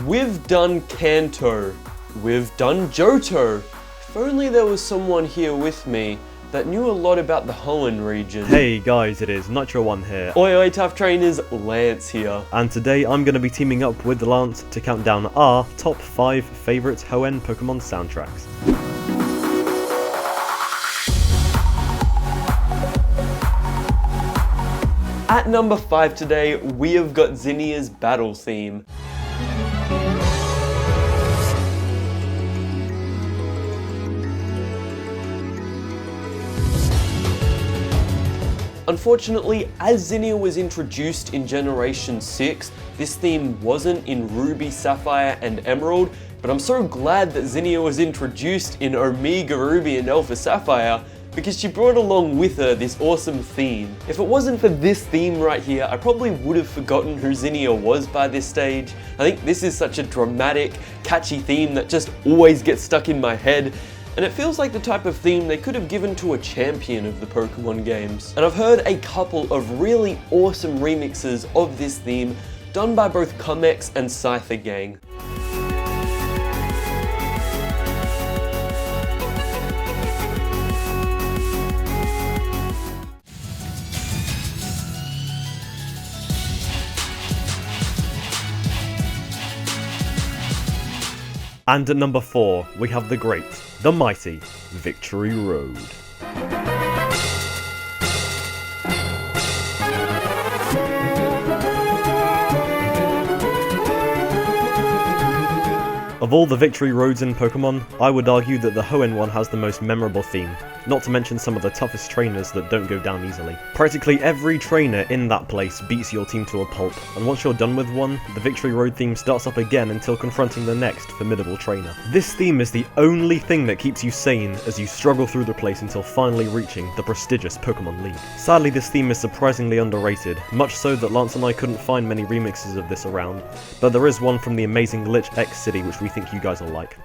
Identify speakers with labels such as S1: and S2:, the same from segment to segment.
S1: We've done Kanto. We've done Johto. If only there was someone here with me that knew a lot about the Hoenn region.
S2: Hey guys, it is Nitro1 here.
S1: Oi oi tough trainers, Lance here.
S2: And today I'm going to be teaming up with Lance to count down our top 5 favourite Hoenn Pokemon soundtracks.
S1: At number 5 today, we have got Zinnia's battle theme. Unfortunately, as Zinnia was introduced in Generation 6, this theme wasn't in Ruby, Sapphire, and Emerald, but I'm so glad that Zinnia was introduced in Omega Ruby and Alpha Sapphire, because she brought along with her this awesome theme. If it wasn't for this theme right here, I probably would have forgotten who Zinnia was by this stage. I think this is such a dramatic, catchy theme that just always gets stuck in my head. And it feels like the type of theme they could have given to a champion of the Pokemon games. And I've heard a couple of really awesome remixes of this theme done by both Comex and Scyther Gang.
S2: And at number 4, we have the great, the mighty, Victory Road. Of all the Victory Roads in Pokemon, I would argue that the Hoenn one has the most memorable theme, not to mention some of the toughest trainers that don't go down easily. Practically every trainer in that place beats your team to a pulp, and once you're done with one, the Victory Road theme starts up again until confronting the next formidable trainer. This theme is the only thing that keeps you sane as you struggle through the place until finally reaching the prestigious Pokemon League. Sadly, this theme is surprisingly underrated, much so that Lance and I couldn't find many remixes of this around, but there is one from the amazing Lich X City which we think you guys will like.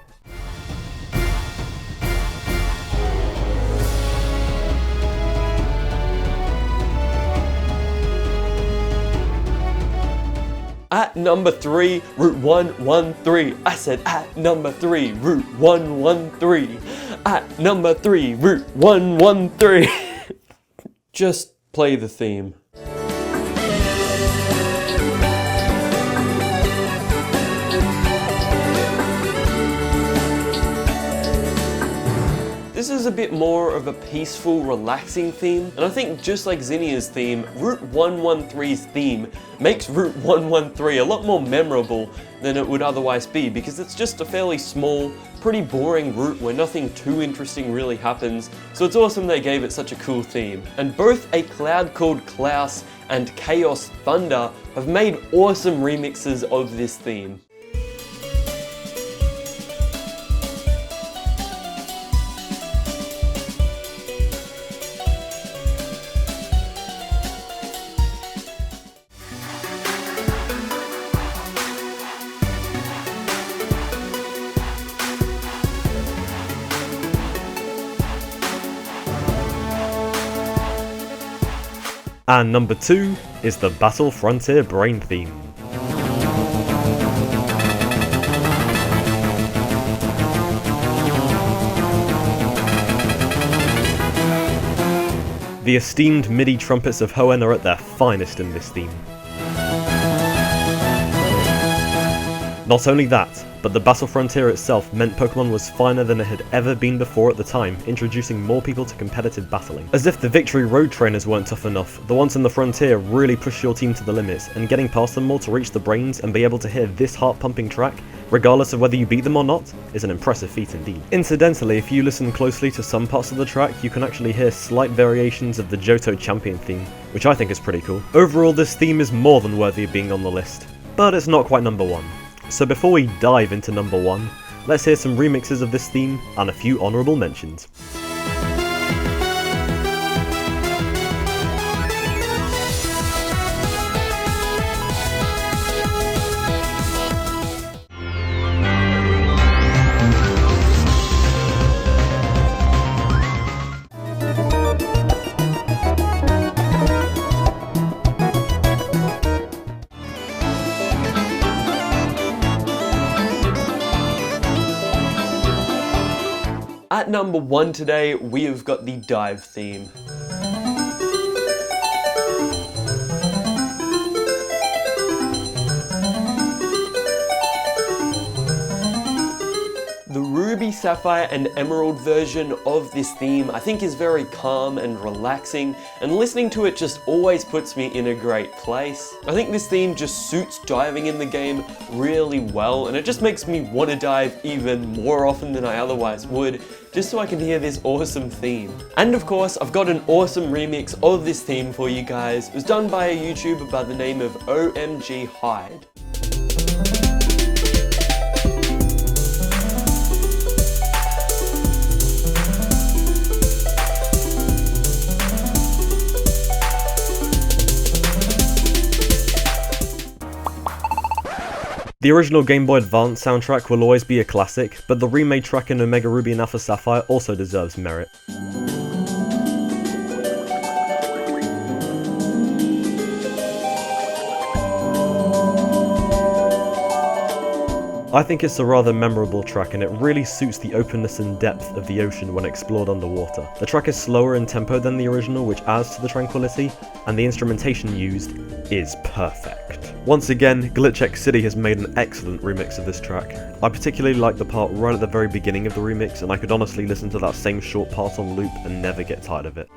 S1: At number 3, Route 113. I said at number 3, Route 113. At number 3, Route 113. Just play the theme. This is a bit more of a peaceful, relaxing theme, and I think just like Zinnia's theme, Route 113's theme makes Route 113 a lot more memorable than it would otherwise be, because it's just a fairly small, pretty boring route where nothing too interesting really happens, so it's awesome they gave it such a cool theme. And both A Cloud Called Klaus and Chaos Thunder have made awesome remixes of this theme.
S2: And number 2 is the Battle Frontier Brain theme. The esteemed MIDI trumpets of Hoenn are at their finest in this theme. Not only that, but the Battle Frontier itself meant Pokemon was finer than it had ever been before at the time, introducing more people to competitive battling. As if the Victory Road trainers weren't tough enough, the ones in the Frontier really pushed your team to the limits, and getting past them all to reach the brains and be able to hear this heart-pumping track, regardless of whether you beat them or not, is an impressive feat indeed. Incidentally, if you listen closely to some parts of the track, you can actually hear slight variations of the Johto Champion theme, which I think is pretty cool. Overall, this theme is more than worthy of being on the list, but it's not quite number 1. So before we dive into number 1, let's hear some remixes of this theme and a few honourable mentions.
S1: At number 1 today, we have got the dive theme. The Ruby, Sapphire and Emerald version of this theme I think is very calm and relaxing, and listening to it just always puts me in a great place. I think this theme just suits diving in the game really well, and it just makes me want to dive even more often than I otherwise would, just so I can hear this awesome theme. And of course, I've got an awesome remix of this theme for you guys. It was done by a YouTuber by the name of OMG Hyde.
S2: The original Game Boy Advance soundtrack will always be a classic, but the remade track in Omega Ruby and Alpha Sapphire also deserves merit. I think it's a rather memorable track, and it really suits the openness and depth of the ocean when explored underwater. The track is slower in tempo than the original, which adds to the tranquility, and the instrumentation used is perfect. Once again, Glitch City has made an excellent remix of this track. I particularly like the part right at the very beginning of the remix, and I could honestly listen to that same short part on loop and never get tired of it.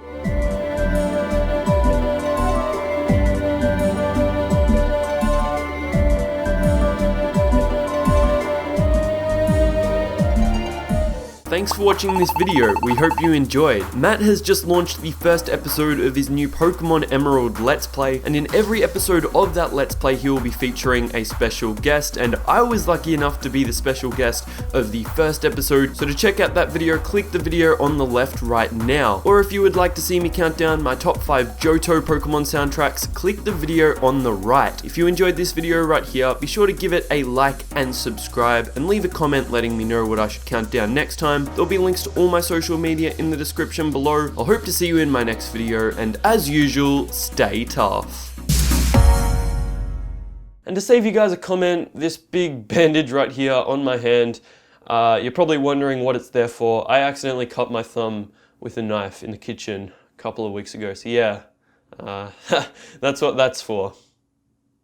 S1: Thanks for watching this video, we hope you enjoyed. Matt has just launched the first episode of his new Pokemon Emerald Let's Play, and in every episode of that Let's Play he will be featuring a special guest, and I was lucky enough to be the special guest of the first episode, so to check out that video, click the video on the left right now. Or if you would like to see me count down my top 5 Johto Pokemon soundtracks, click the video on the right. If you enjoyed this video right here, be sure to give it a like and subscribe, and leave a comment letting me know what I should count down next time. There'll be links to all my social media in the description below. I'll hope to see you in my next video, and as usual, stay tough. And to save you guys a comment, this big bandage right here on my hand, you're probably wondering what it's there for. I accidentally cut my thumb with a knife in the kitchen a couple of weeks ago, so yeah, that's what that's for.